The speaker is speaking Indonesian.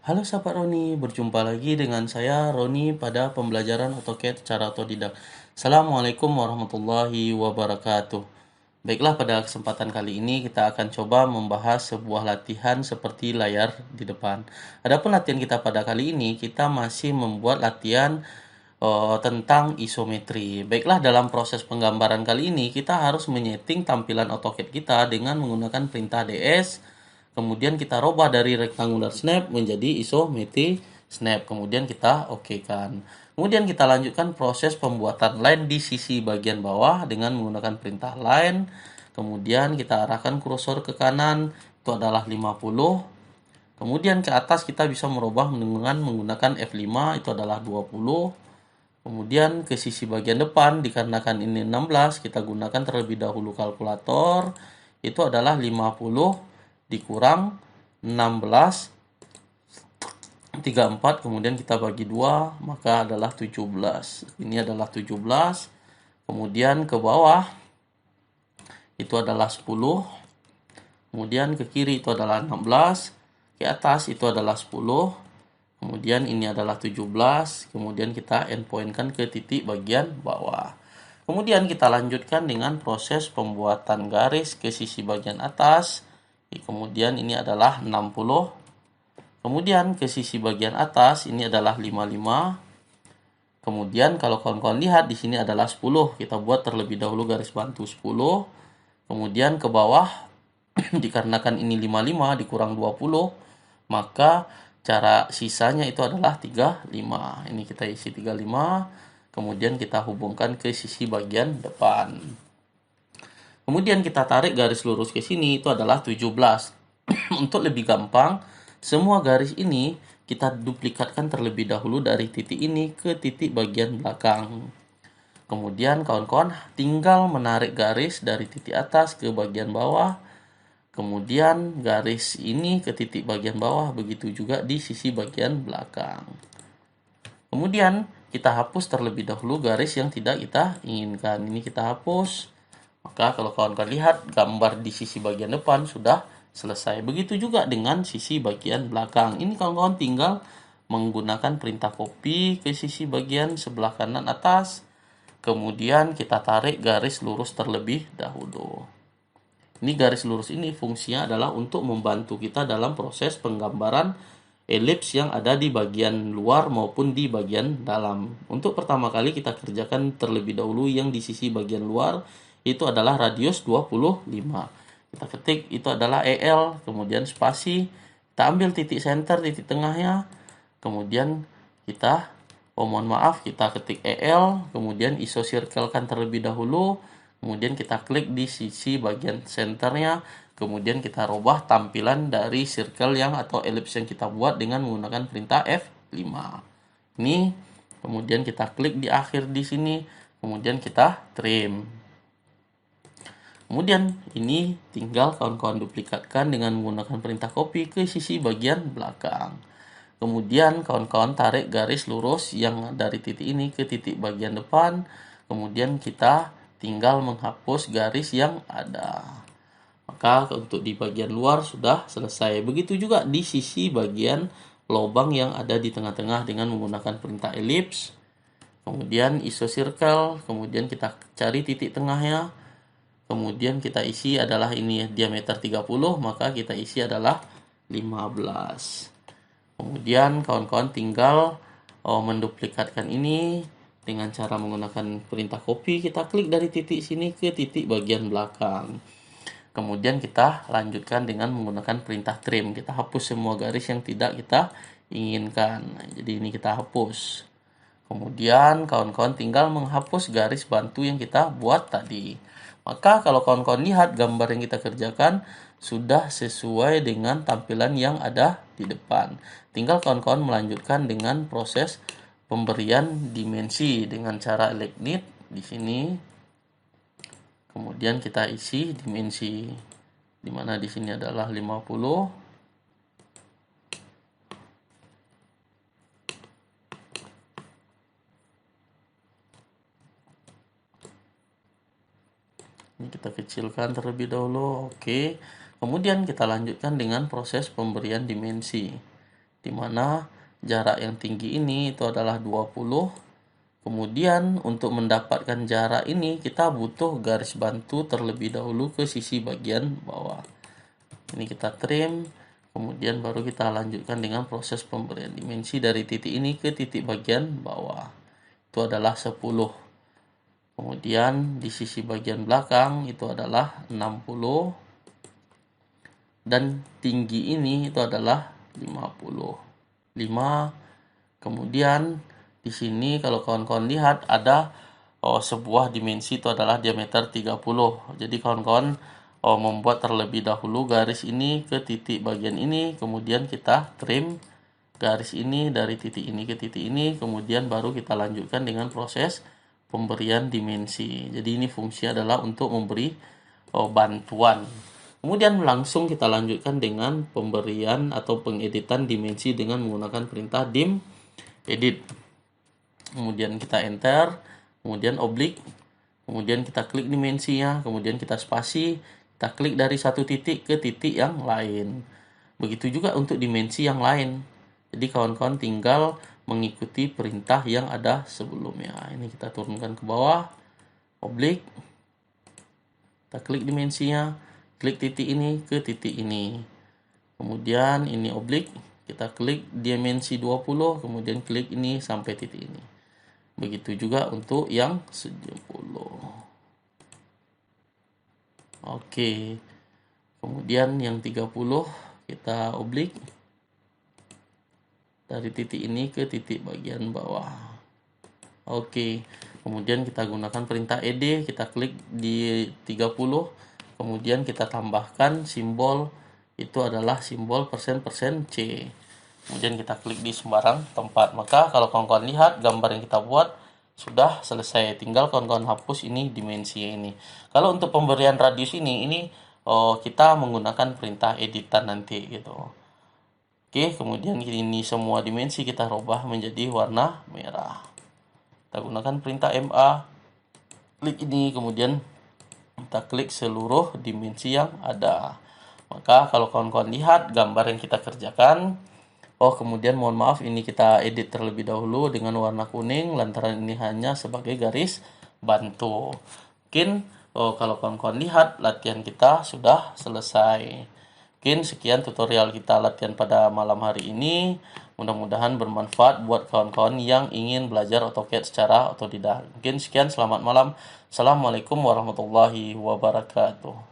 Halo sahabat Roni, berjumpa lagi dengan saya Roni pada pembelajaran AutoCAD secara otodidak. Assalamualaikum warahmatullahi wabarakatuh. Baiklah, pada kesempatan kali ini kita akan coba membahas sebuah latihan seperti layar di depan. Adapun latihan kita pada kali ini, kita masih membuat latihan tentang isometri. Baiklah, dalam proses penggambaran kali ini kita harus menyeting tampilan AutoCAD kita dengan menggunakan perintah ds. Kemudian kita robah dari rectangular snap menjadi isometri snap. Kemudian kita okekan. Kemudian kita lanjutkan proses pembuatan line di sisi bagian bawah dengan menggunakan perintah line. Kemudian kita arahkan kursor ke kanan, itu adalah 50. Kemudian ke atas kita bisa merubah dengan menggunakan F5, itu adalah 20. Kemudian ke sisi bagian depan, dikarenakan ini 16, kita gunakan terlebih dahulu kalkulator. Itu adalah 50 dikurang 16 34, kemudian kita bagi 2, maka adalah 17. Ini adalah 17. Kemudian ke bawah itu adalah 10. Kemudian ke kiri itu adalah 16. Ke atas itu adalah 10. Kemudian ini adalah 17. Kemudian kita endpointkan ke titik bagian bawah. Kemudian kita lanjutkan dengan proses pembuatan garis ke sisi bagian atas. Kemudian ini adalah 60. Kemudian ke sisi bagian atas ini adalah 55. Kemudian kalau kawan-kawan lihat di sini adalah 10. Kita buat terlebih dahulu garis bantu 10. Kemudian ke bawah dikarenakan ini 55 dikurang 20, maka cara sisanya itu adalah 35. Ini kita isi 35. Kemudian kita hubungkan ke sisi bagian depan. Kemudian kita tarik garis lurus ke sini, itu adalah 17. Untuk lebih gampang, semua garis ini kita duplikatkan terlebih dahulu dari titik ini ke titik bagian belakang. Kemudian kawan-kawan tinggal menarik garis dari titik atas ke bagian bawah. Kemudian garis ini ke titik bagian bawah, begitu juga di sisi bagian belakang. Kemudian kita hapus terlebih dahulu garis yang tidak kita inginkan. Ini kita hapus. Maka kalau kawan-kawan lihat gambar di sisi bagian depan sudah selesai. Begitu juga dengan sisi bagian belakang. Ini kawan-kawan tinggal menggunakan perintah copy ke sisi bagian sebelah kanan atas. Kemudian kita tarik garis lurus terlebih dahulu. Ini garis lurus ini fungsinya adalah untuk membantu kita dalam proses penggambaran elips yang ada di bagian luar maupun di bagian dalam. Untuk pertama kali kita kerjakan terlebih dahulu yang di sisi bagian luar, itu adalah radius 25. Kita ketik itu adalah EL, kemudian spasi, kita ambil titik center, titik tengahnya, kemudian kita, mohon maaf, kita ketik EL, kemudian iso circlekan terlebih dahulu, kemudian kita klik di sisi bagian centernya, kemudian kita robah tampilan dari circle yang atau ellipse yang kita buat dengan menggunakan perintah F5. Ini kemudian kita klik di akhir di sini, kemudian kita trim. Kemudian ini tinggal kawan-kawan duplikatkan dengan menggunakan perintah copy ke sisi bagian belakang. Kemudian kawan-kawan tarik garis lurus yang dari titik ini ke titik bagian depan. Kemudian kita tinggal menghapus garis yang ada. Maka untuk di bagian luar sudah selesai. Begitu juga di sisi bagian lubang yang ada di tengah-tengah dengan menggunakan perintah ellipse. Kemudian iso circle, kemudian kita cari titik tengahnya. Kemudian kita isi adalah ini diameter 30, maka kita isi adalah 15. Kemudian kawan-kawan tinggal menduplikatkan ini dengan cara menggunakan perintah copy. Kita klik dari titik sini ke titik bagian belakang. Kemudian kita lanjutkan dengan menggunakan perintah trim. Kita hapus semua garis yang tidak kita inginkan. Jadi ini kita hapus. Kemudian kawan-kawan tinggal menghapus garis bantu yang kita buat tadi. Maka kalau kawan-kawan lihat gambar yang kita kerjakan sudah sesuai dengan tampilan yang ada di depan. Tinggal kawan-kawan melanjutkan dengan proses pemberian dimensi dengan cara electnit di sini. Kemudian kita isi dimensi, di mana di sini adalah 50. Ini kita kecilkan terlebih dahulu. Oke. Kemudian kita lanjutkan dengan proses pemberian dimensi. di mana jarak yang tinggi ini itu adalah 20. Kemudian untuk mendapatkan jarak ini kita butuh garis bantu terlebih dahulu ke sisi bagian bawah. Ini kita trim, kemudian baru kita lanjutkan dengan proses pemberian dimensi dari titik ini ke titik bagian bawah. Itu adalah 10. Kemudian di sisi bagian belakang itu adalah 60. Dan tinggi ini itu adalah 50. 5. Kemudian di sini kalau kawan-kawan lihat ada sebuah dimensi itu adalah diameter 30. Jadi kawan-kawan membuat terlebih dahulu garis ini ke titik bagian ini, kemudian kita trim garis ini dari titik ini ke titik ini, kemudian baru kita lanjutkan dengan proses pemberian dimensi. Jadi ini fungsi adalah untuk memberi bantuan. Kemudian langsung kita lanjutkan dengan pemberian atau pengeditan dimensi dengan menggunakan perintah dim edit. Kemudian kita enter, kemudian oblik, kemudian kita klik dimensinya, kemudian kita spasi, kita klik dari satu titik ke titik yang lain. Begitu juga untuk dimensi yang lain. Jadi kawan-kawan tinggal mengikuti perintah yang ada sebelumnya. Ini kita turunkan ke bawah, oblik, kita klik dimensinya, klik titik ini ke titik ini. Kemudian ini oblik, kita klik dimensi 20, kemudian klik ini sampai titik ini. Begitu juga untuk yang 70. Oke. Kemudian yang 30 kita oblik dari titik ini ke titik bagian bawah. Oke. Kemudian kita gunakan perintah ed, kita klik di 30, kemudian kita tambahkan simbol itu adalah simbol %% C. Kemudian kita klik di sembarang tempat. Maka kalau kawan-kawan lihat gambar yang kita buat sudah selesai. Tinggal kawan-kawan hapus ini dimensi ini. Kalau untuk pemberian radius ini kita menggunakan perintah editan nanti gitu. Oke, kemudian ini semua dimensi kita rubah menjadi warna merah. Kita gunakan perintah MA. Klik ini, kemudian kita klik seluruh dimensi yang ada. Maka kalau kawan-kawan lihat gambar yang kita kerjakan, kemudian mohon maaf ini kita edit terlebih dahulu dengan warna kuning lantaran ini hanya sebagai garis bantu. Mungkin kalau kawan-kawan lihat latihan kita sudah selesai. Mungkin sekian tutorial kita latihan pada malam hari ini. Mudah-mudahan bermanfaat buat kawan-kawan yang ingin belajar AutoCAD secara otodidak. Mungkin sekian, selamat malam. Assalamualaikum warahmatullahi wabarakatuh.